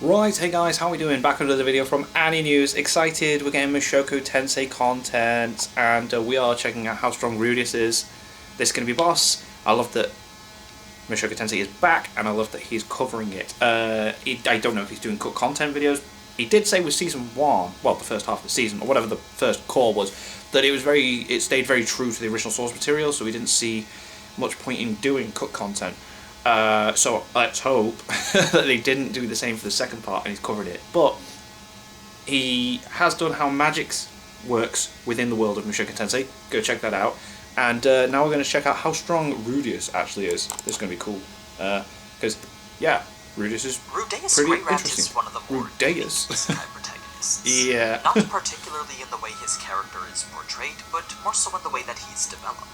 Right, hey guys, how are we doing? Back with another video from AniNews. Excited, we're getting Mushoku Tensei content, and we are checking out how strong Rudeus is. This is going to be boss. I love that Mushoku Tensei is back, and I love that he's covering it. I don't know if he's doing cut content videos. He did say with Season 1, well, the first half of the season, or whatever the first core was, that it stayed very true to the original source material, so we didn't see much point in doing cut content. So let's hope that they didn't do the same for the second part and he's covered it. But he has done how magic works within the world of Mushoku Tensei. Go check that out. And now we're going to check out how strong Rudeus actually is. This is going to be cool. Because, yeah, Rudeus is Rudeus pretty Greyrat interesting. is one of the more Rudeus. protagonists. Yeah. Not particularly in the way his character is portrayed, but more so in the way that he's developed.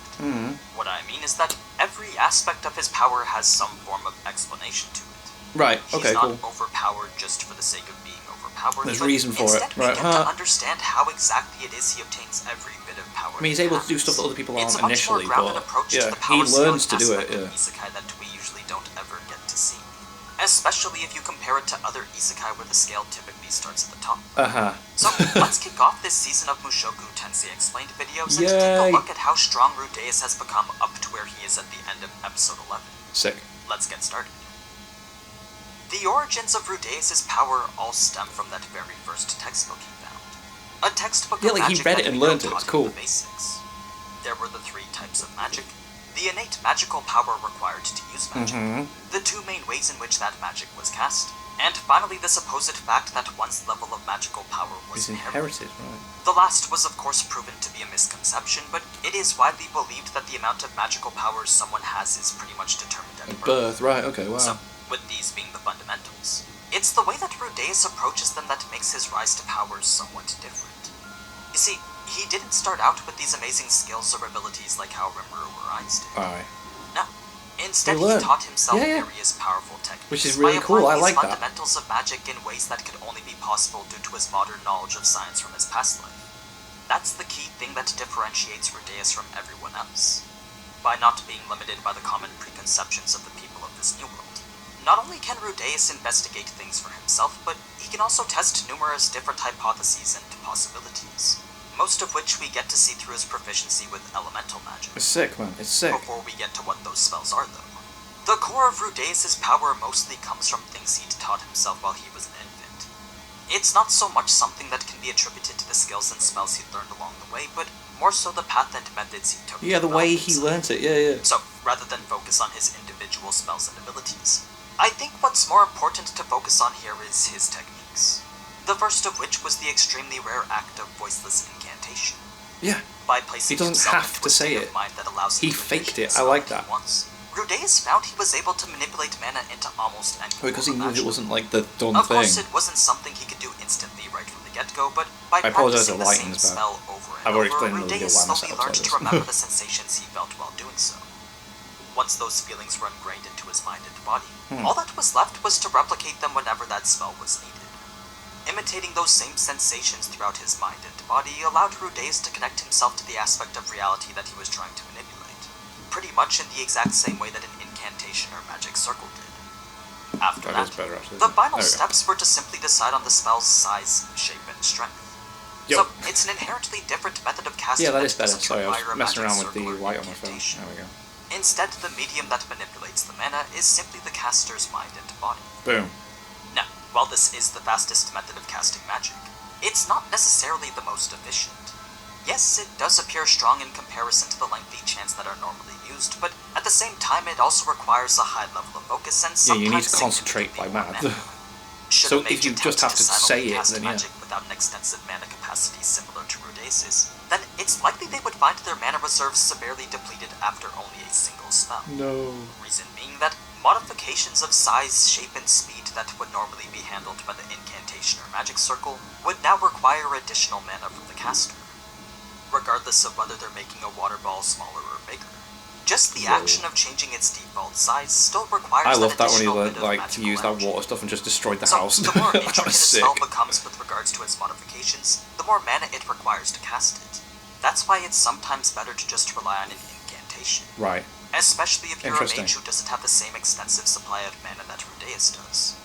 What I mean is that every aspect of his power has some form of explanation to it. Right, okay, cool. He's not overpowered just for the sake of being overpowered. There's reason for it. Instead, we get to understand how exactly it is he obtains every bit of power. I mean, he's able to do stuff that other people aren't initially, but yeah, he learns to do it. Yeah. Isekai that we usually don't ever get to see. Especially if you compare it to other isekai where the scale typically starts at the top. So let's kick off this season of Mushoku Tensei Explained videos and take a look at how strong Rudeus has become up to where he is at the end of episode 11. Sick. Let's get started. The origins of Rudeus' power all stem from that very first textbook he found. A textbook of magic he read it and learned it. It's cool. The basics. There were the three types of magic. The innate magical power required to use magic, the two main ways in which that magic was cast, and finally the supposed fact that one's level of magical power was inherited. Right. The last was of course proven to be a misconception, but it is widely believed that the amount of magical powers someone has is pretty much determined at birth. Right, okay, wow. So, with these being the fundamentals, it's the way that Rudeus approaches them that makes his rise to power somewhat different. You see, he didn't start out with these amazing skills or abilities like how Rimuru or Ainz did. Alright. No. Instead, he taught himself various powerful techniques. Which is really cool, I like that. Fundamentals of magic in ways that could only be possible due to his modern knowledge of science from his past life. That's the key thing that differentiates Rudeus from everyone else. By not being limited by the common preconceptions of the people of this new world. Not only can Rudeus investigate things for himself, but he can also test numerous different hypotheses and possibilities. Most of which we get to see through his proficiency with elemental magic. It's sick, man. It's sick. Before we get to what those spells are, though. The core of Rudeus' power mostly comes from things he'd taught himself while he was an infant. It's not so much something that can be attributed to the skills and spells he learned along the way, but more so the path and methods he took. Yeah, the way he learned it, yeah. So, rather than focus on his individual spells and abilities, I think what's more important to focus on here is his techniques. The first of which was the extremely rare act of voiceless incantation. Yeah. By placing he doesn't have to say it. That allows he faked it. I like that. Rudeus found he was able to manipulate mana into almost any because he knew it wasn't like the done thing. Of course, it wasn't something he could do instantly right from the get-go, but by I apologize practicing the same spell over and over, Rudeus slowly learned to remember the sensations he felt while doing so. Once those feelings were ingrained into his mind and body, all that was left was to replicate them whenever that spell was needed. Imitating those same sensations throughout his mind and body allowed Rudeus to connect himself to the aspect of reality that he was trying to manipulate, pretty much in the exact same way that an incantation or magic circle did. After that, the final steps were to simply decide on the spell's size, shape, and strength. So, it's an inherently different method of casting. Yeah, that is better. Sorry, I was messing around with the white on my phone. There we go. Instead, the medium that manipulates the mana is simply the caster's mind and body. Boom. Now, while this is the fastest method of casting magic, it's not necessarily the most efficient. Yes, it does appear strong in comparison to the lengthy chants that are normally used, but at the same time it also requires a high level of focus and sometimes you need to concentrate by math. So if you just have to say it, then magic without an extensive mana capacity similar to Rudeus', then it's likely they would find their mana reserves severely depleted after only a single spell. No. Reason being that modifications of size, shape, and speed that would normally be handled by the incantation or magic circle would now require additional mana from the caster, regardless of whether they're making a water ball smaller or bigger. Just the action of changing its default size still requires I love that when he learned to use that water stuff and just destroyed the house. The more intricate a spell becomes with regards to its modifications, the more mana it requires to cast it. That's why it's sometimes better to just rely on an incantation. Right. Especially if you're a mage who doesn't have the same extensive supply of mana that Rudeus does.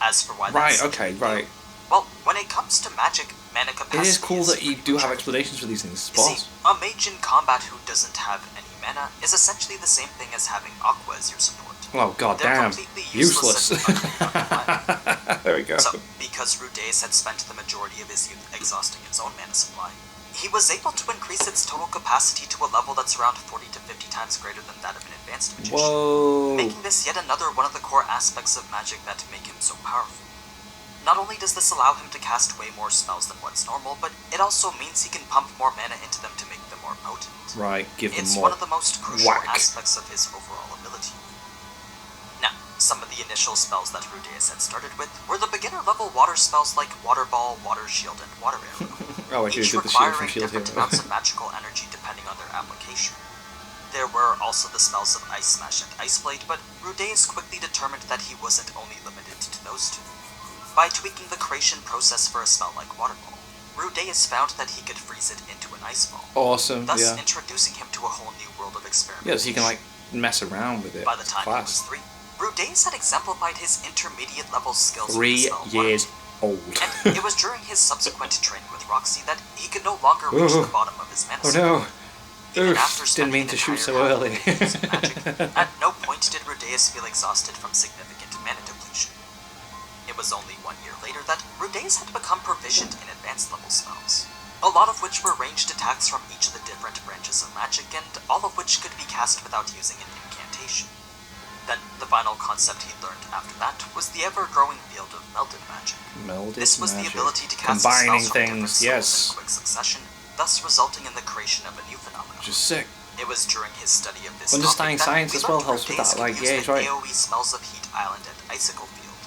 As for why Right, that's okay, right. Well, when it comes to magic, mana capacity It is cool that you do have tricky. explanations for these things. You see, a mage in combat who doesn't have any mana is essentially the same thing as having Aqua as your support. Oh, god They're damn. completely Useless. and utterly There we go. So, because Rudeus had spent the majority of his youth exhausting its own mana supply, he was able to increase its total capacity to a level that's around 40 to 50 times greater than that of an advanced magician. Whoa. Making this yet another one of the core aspects of magic that make him so powerful. Not only does this allow him to cast way more spells than what's normal, but it also means he can pump more mana into them to make them more potent. Right, give them It's more one of the most crucial whack. aspects of his overall ability. Now, some of the initial spells that Rudeus had started with were the beginner level water spells like Water Ball, Water Shield, and Water Arrow, Oh, I each did the shield from requiring Shield different Hero. amounts of magical energy depending on their application. There were also the spells of Ice Smash and Ice Blade, but Rudeus quickly determined that he wasn't only limited to those two. By tweaking the creation process for a spell like Water Ball, Rudeus found that he could freeze it into an ice ball, Awesome, thus yeah. introducing him to a whole new world of experimentation. Yeah, so you can, like, mess around with it. By the time he was Class. 3, Rudeus had exemplified his intermediate level skills 3 with the spell Water years Ball. old. And it was during his subsequent training with Roxy that he could no longer reach the bottom of his mana Oh supply. no. Even Oof, after didn't spending mean an to shoot entire so half early. of his magic, at no point did Rudeus feel exhausted from significant mana depletion. It was only 1 year later that Rudeus had become proficient in advanced level spells, a lot of which were ranged attacks from each of the different branches of magic, and all of which could be cast without using an incantation. Then, the final concept he learned after that was the ever-growing field of melded magic. Melded This was magic. the ability to cast Combining spells from different things, skills yes. in quick succession, thus resulting in the creation of a new phenomenon. Which is sick. It was during his study of this Understanding topic that science we as well learned helps with Rudeus that, like, could use yeah, the he's right. AoE spells of Heat Island and Icicle Field.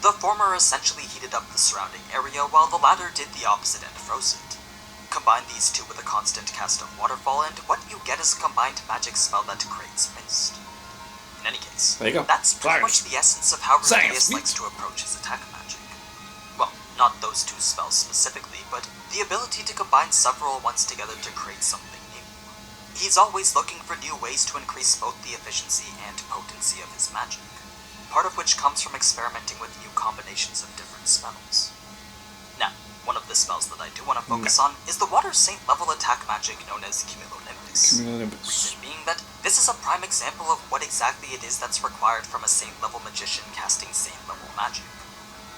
The former essentially heated up the surrounding area, while the latter did the opposite and froze it. Combine these two with a constant cast of Waterfall, and what you get is a combined magic spell that creates mist. In any case, There you go. that's pretty Science. much the essence of how Science. Rudeus likes to approach his attack magic. Well, not those two spells specifically, but the ability to combine several ones together to create something new. He's always looking for new ways to increase both the efficiency and potency of his magic, part of which comes from experimenting with new combinations of different spells. Now, one of the spells that I do want to focus on is the Water Saint level attack magic known as Cumulonimbus. Reason being that this is a prime example of what exactly it is that's required from a Saint level magician casting Saint level magic.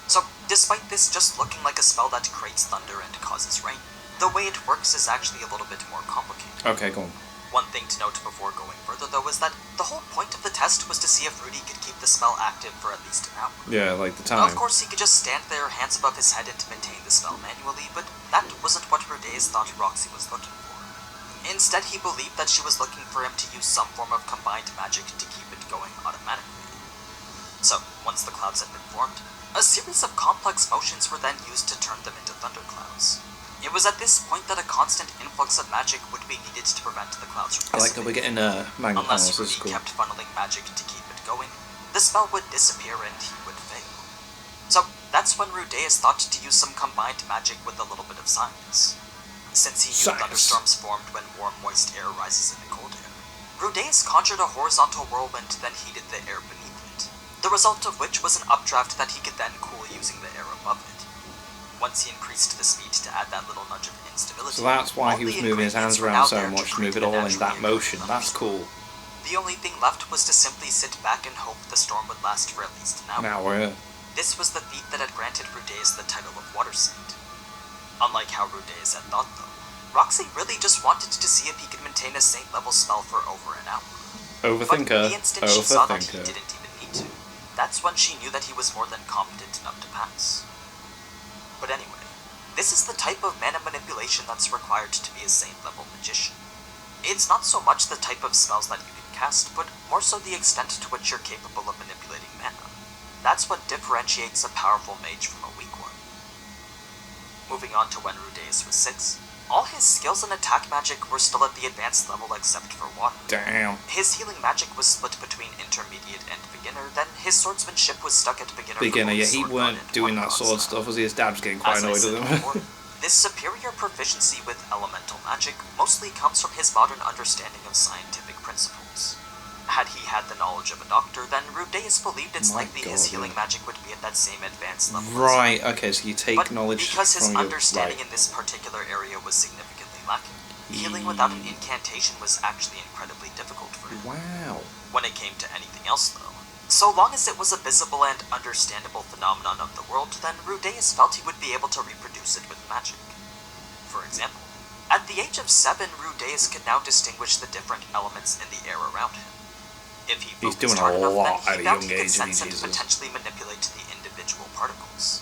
So, despite this just looking like a spell that creates thunder and causes rain, the way it works is actually a little bit more complicated. Okay, go on. One thing to note before going further though is that the whole point of the test was to see if Rudy could keep the spell active for at least an hour. Yeah, like the Now, time. of course, he could just stand there, hands above his head, and maintain the spell manually, but that wasn't what Rudeus thought Roxy was looking for. Instead, he believed that she was looking for him to use some form of combined magic to keep it going automatically. So, once the clouds had been formed, a series of complex motions were then used to turn them into thunderclouds. It was at this point that a constant influx of magic would be needed to prevent the clouds from I like that we're dissipating. getting magnet Unless panels, this is Rudy cool. kept funneling magic to keep it going, the spell would disappear and he would fail. So that's when Rudeus thought to use some combined magic with a little bit of science. Since he knew Science. thunderstorms formed when warm, moist air rises in the cold air, Rudeus conjured a horizontal whirlwind, then heated the air beneath it, the result of which was an updraft that he could then cool using the air above it. Once he increased the speed to add that little nudge of instability, So that's why all he was the moving his hands ingredients were around now so there much to create move it a all in naturally that occurring motion. That's thunderstorm. cool. The only thing left was to simply sit back and hope the storm would last for at least an hour. Now we're This was the feat that had granted Rudeus the title of Water Saint. Unlike how Rudeus had thought, though, Roxy really just wanted to see if he could maintain a Saint-level spell for over an hour. overthinker. But the instant she saw that he Overthinker. didn't even need to, that's when she knew that he was more than competent enough to pass. But anyway, this is the type of mana manipulation that's required to be a Saint-level magician. It's not so much the type of spells that you can cast, but more so the extent to which you're capable of manipulating mana. That's what differentiates a powerful mage from a weak one. Moving on to when Rudeus was 6, all his skills in attack magic were still at the advanced level except for water. Damn. His healing magic was split between intermediate and beginner, then his swordsmanship was stuck at beginner. Beginner, for yeah, both he sword weren't run and doing one that rod sword style. stuff, was he? His dad was getting quite As I annoyed said with him. before, this superior proficiency with elemental magic mostly comes from his modern understanding of scientific principles. had he had the knowledge of a doctor, then Rudeus believed it's likely his healing magic would be at that same advanced level. Right, okay, so you take knowledge from your... because his understanding in this particular area was significantly lacking, healing without an incantation was actually incredibly difficult for him. Wow. When it came to anything else, though, so long as it was a visible and understandable phenomenon of the world, then Rudeus felt he would be able to reproduce it with magic. For example, at the age of 7, Rudeus could now distinguish the different elements in the air around him. If he focused hard enough, then he found he could sense and potentially manipulate the individual particles.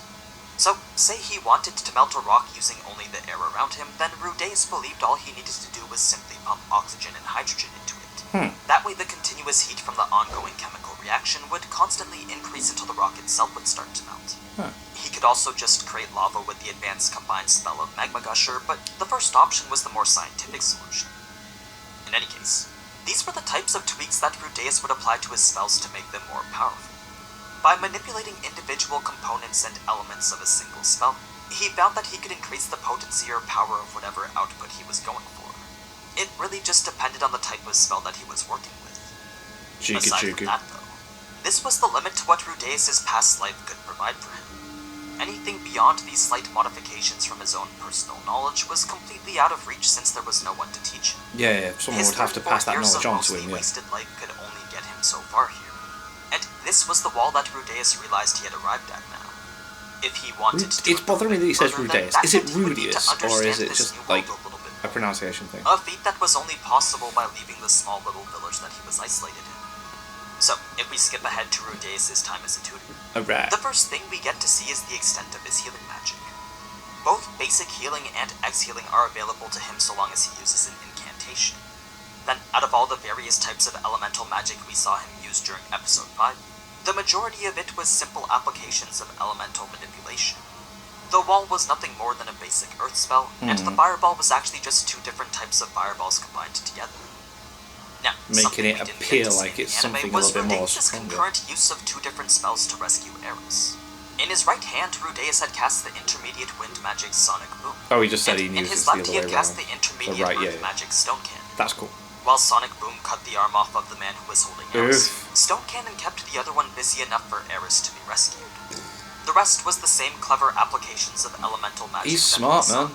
So, say he wanted to melt a rock using only the air around him, then Rudeus believed all he needed to do was simply pump oxygen and hydrogen into it. That way the continuous heat from the ongoing chemical reaction would constantly increase until the rock itself would start to melt. He could also just create lava with the advanced combined spell of Magma Gusher, but the first option was the more scientific solution. In any case, these were the types of tweaks that Rudeus would apply to his spells to make them more powerful. By manipulating individual components and elements of a single spell, he found that he could increase the potency or power of whatever output he was going for. It really just depended on the type of spell that he was working with. Aside from that, though, this was the limit to what Rudeus' past life could provide for him. Anything beyond these slight modifications from his own personal knowledge was completely out of reach since there was no one to teach him. Yeah, someone would have to pass that knowledge on to him. His wasted life could only get him so far here. And this was the wall that Rudeus realized he had arrived at now. If he wanted to... It's bothering me that he says Rudeus. Is it Rudeus, or is it just, like, a pronunciation thing? A feat that was only possible by leaving the small little village that he was isolated in. So, if we skip ahead to Rudeus' time as a tutor, the first thing we get to see is the extent of his healing magic. Both basic healing and X-healing are available to him so long as he uses an incantation. Then, out of all the various types of elemental magic we saw him use during Episode 5, the majority of it was simple applications of elemental manipulation. The wall was nothing more than a basic earth spell, and the fireball was actually just 2 different types of fireballs combined together. Now, making it appear like it's something a little bit more stronger. Concurrent use of 2 different spells to rescue Eris. In his right hand, Rudeus had cast the intermediate wind magic Sonic Boom. Oh, he just said he knew in his left, he had cast the intermediate earth magic Stone Cannon. That's cool. While Sonic Boom cut the arm off of the man who was holding Eris, Stone Cannon kept the other one busy enough for Eris to be rescued. The rest was the same clever applications of elemental magic. He's smart, man.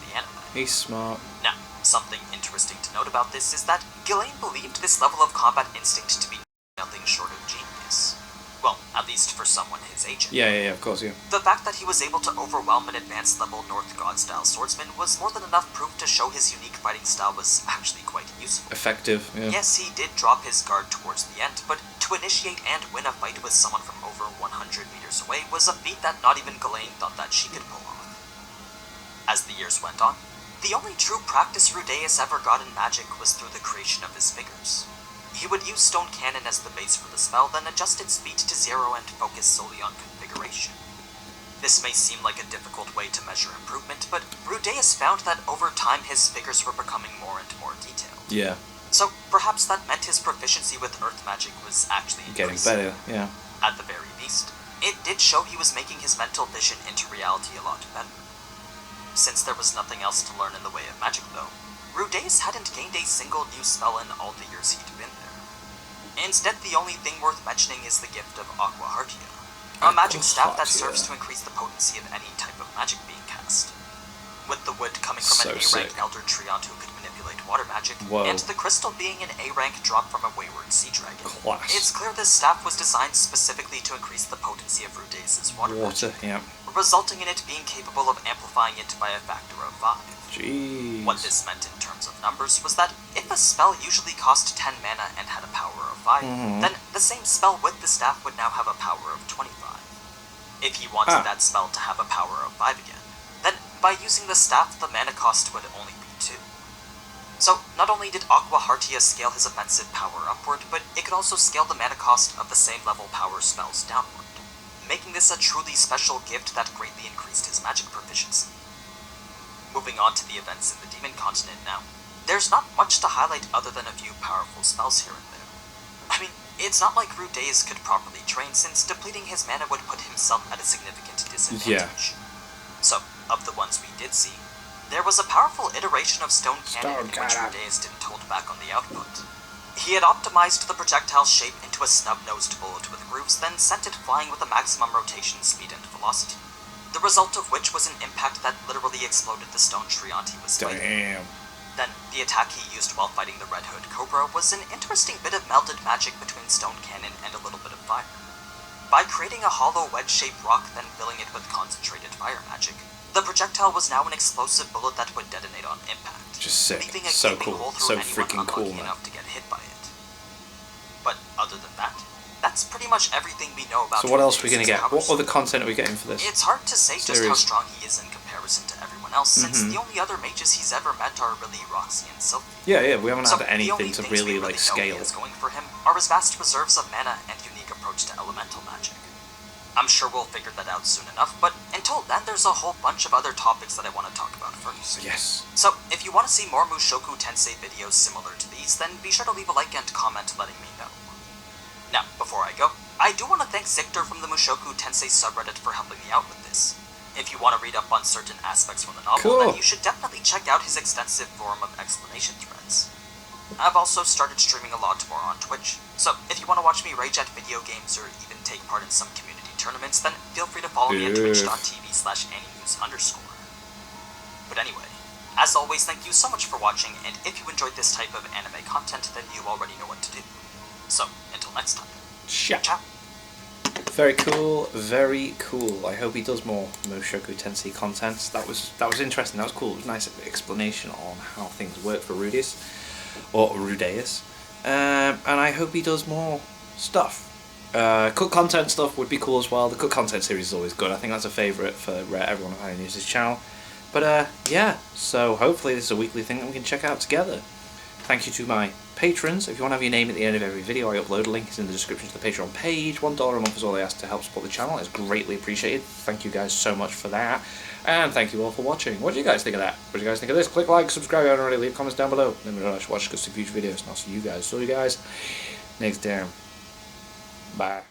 He's smart. Now, something interesting to note about this is that Ghislaine believed this level of combat instinct to be nothing short of genius. Well, at least for someone his age. Yeah, of course, yeah. The fact that he was able to overwhelm an advanced level North God-style swordsman was more than enough proof to show his unique fighting style was actually quite useful. Effective, yeah. Yes, he did drop his guard towards the end, but to initiate and win a fight with someone from over 100 meters away was a feat that not even Ghislaine thought that she could pull off. As the years went on, the only true practice Rudeus ever got in magic was through the creation of his figures. He would use Stone Cannon as the base for the spell, then adjust its speed to 0 and focus solely on configuration. This may seem like a difficult way to measure improvement, but Rudeus found that over time his figures were becoming more and more detailed. Yeah. So perhaps that meant his proficiency with earth magic was actually increasing. Getting better, yeah. At the very least, it did show he was making his mental vision into reality a lot better. Since there was nothing else to learn in the way of magic, though, Rudeus hadn't gained a single new spell in all the years he'd been there. Instead, the only thing worth mentioning is the gift of Aqua Hartia, a magic staff that serves to increase the potency of any type of magic being cast. With the wood coming from an A-rank Elder Treant who could manipulate water magic, and the crystal being an A-rank drop from a wayward sea dragon, it's clear this staff was designed specifically to increase the potency of Rudeus' water magic, resulting in it being capable of amplifying it by a factor of 5. Jeez. What this meant in terms of numbers was that if a spell usually cost 10 mana and had a power of 5, then the same spell with the staff would now have a power of 25. If he wanted that spell to have a power of 5 again, then by using the staff the mana cost would only be 2. So not only did Aqua Hartia scale his offensive power upward, but it could also scale the mana cost of the same level power spells downward, making this a truly special gift that greatly increased his magic proficiency. Moving on to the events in the Demon Continent now, there's not much to highlight other than a few powerful spells here and there. I mean, it's not like Rudeus could properly train, since depleting his mana would put himself at a significant disadvantage. So, of the ones we did see, there was a powerful iteration of Stone Cannon in which Rudeus didn't hold back on the output. He had optimized the projectile's shape into a snub-nosed bullet with grooves, then sent it flying with a maximum rotation speed and velocity. The result of which was an impact that literally exploded the stone tree he was fighting. Damn. Then, the attack he used while fighting the Red Hood Cobra was an interesting bit of melded magic between stone cannon and a little bit of fire. By creating a hollow wedge-shaped rock, then filling it with concentrated fire magic, the projectile was now an explosive bullet that would detonate on impact, Just sick. leaving a So gaping cool. hole through So anyone freaking cool, unlucky man. enough to get hit by it. But other than that, that's pretty much everything we know about. So what else are we Rudeus' gonna get? powers. What other content are we getting for this? It's hard to say just how series? strong he is in comparison to everyone else, since the only other mages he's ever met are really Roxy and Sylvie. Yeah, we haven't So had the only anything to things really we like know scale. he has going for him are his vast reserves of mana and unique approach to elemental magic. I'm sure we'll figure that out soon enough, but until then there's a whole bunch of other topics that I want to talk about first. Yes. So, if you want to see more Mushoku Tensei videos similar to these, then be sure to leave a like and comment letting me know. Now, before I go, I do want to thank Zictor from the Mushoku Tensei subreddit for helping me out with this. If you want to read up on certain aspects from the novel, Cool. then you should definitely check out his extensive forum of explanation threads. I've also started streaming a lot more on Twitch, so if you want to watch me rage at video games or even take part in some community tournaments, then feel free to follow me at twitch.tv/AniNews_. But anyway, as always, thank you so much for watching, and if you enjoyed this type of anime content, then you already know what to do. So, until next time, ciao! Very cool, very cool. I hope he does more Mushoku Tensei content. That was interesting. That was cool. It was a nice explanation on how things work for Rudeus, or Rudeus, and I hope he does more stuff. Cut content stuff would be cool as well. The cut content series is always good. I think that's a favourite for everyone on AniNews' channel. But yeah, so hopefully this is a weekly thing that we can check out together. Thank you to my patrons. If you want to have your name at the end of every video I upload, a link is in the description to the Patreon page. $1 a month is all I ask to help support the channel. It's greatly appreciated. Thank you guys so much for that. And thank you all for watching. What do you guys think of that? What do you guys think of this? Click like, subscribe if you haven't already, leave comments down below. Let me know if you watch good future videos, and I'll see you guys next time. Bye.